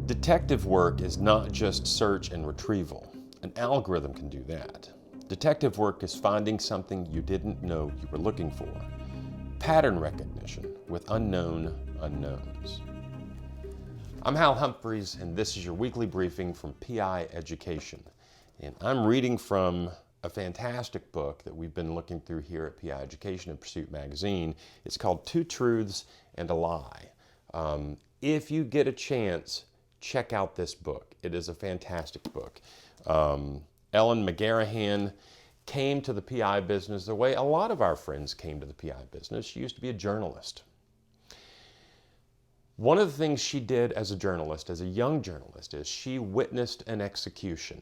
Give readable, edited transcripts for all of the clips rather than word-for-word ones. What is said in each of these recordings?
Detective work is not just search and retrieval. An algorithm can do that. Detective work is finding something you didn't know you were looking for. Pattern recognition with unknown unknowns. I'm Hal Humphreys, and this is your weekly briefing from PI Education. And I'm reading from a fantastic book that we've been looking through here at PI Education and Pursuit Magazine. It's called Two Truths and a Lie. If you get a chance, check out this book. It is a fantastic book. Ellen McGarrahan came to the PI business the way a lot of our friends came to the PI business. She used to be a journalist. One of the things she did as a journalist, as a young journalist, is she witnessed an execution.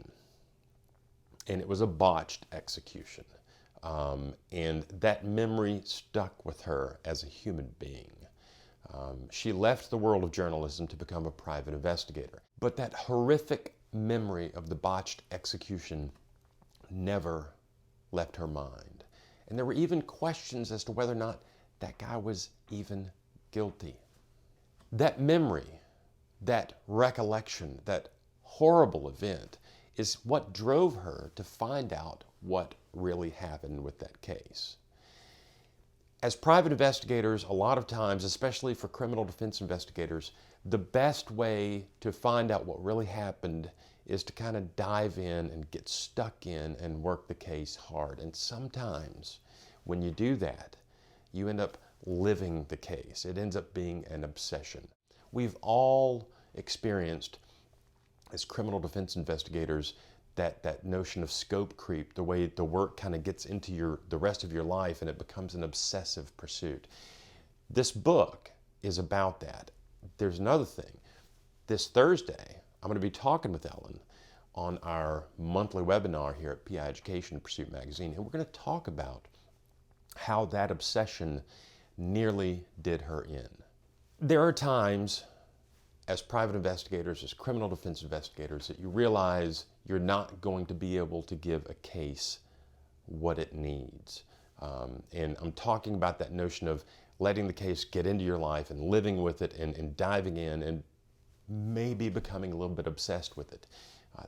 And it was a botched execution. And that memory stuck with her as a human being. She left the world of journalism to become a private investigator. But that horrific memory of the botched execution never left her mind. And there were even questions as to whether or not that guy was even guilty. That memory, that recollection, that horrible event is what drove her to find out what really happened with that case. As private investigators, a lot of times, especially for criminal defense investigators, the best way to find out what really happened is to kind of dive in and get stuck in and work the case hard. And sometimes when you do that, you end up living the case. It ends up being an obsession. We've all experienced, as criminal defense investigators, that notion of scope creep, the way the work kind of gets into the rest of your life and it becomes an obsessive pursuit. This book is about that. There's another thing. This Thursday, I'm going to be talking with Ellen on our monthly webinar here at PI Education and Pursuit Magazine, and we're going to talk about how that obsession nearly did her in. There are times as private investigators, as criminal defense investigators, that you realize you're not going to be able to give a case what it needs. And I'm talking about that notion of letting the case get into your life and living with it and diving in and maybe becoming a little bit obsessed with it.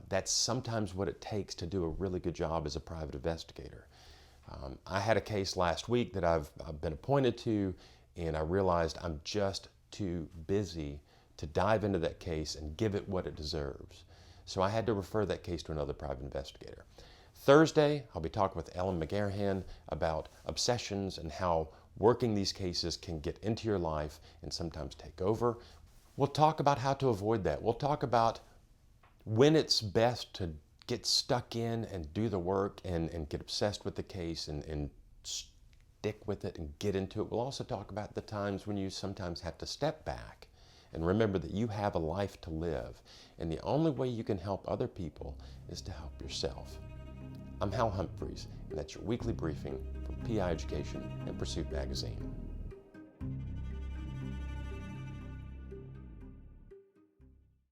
That's sometimes what it takes to do a really good job as a private investigator. I had a case last week that I've been appointed to, and I realized I'm just too busy to dive into that case and give it what it deserves. So I had to refer that case to another private investigator. Thursday, I'll be talking with Ellen McGarrahan about obsessions and how working these cases can get into your life and sometimes take over. We'll talk about how to avoid that. We'll talk about when it's best to get stuck in and do the work and get obsessed with the case and stick with it and get into it. We'll also talk about the times when you sometimes have to step back and remember that you have a life to live, and the only way you can help other people is to help yourself. I'm Hal Humphreys, and that's your weekly briefing from PI Education and Pursuit Magazine.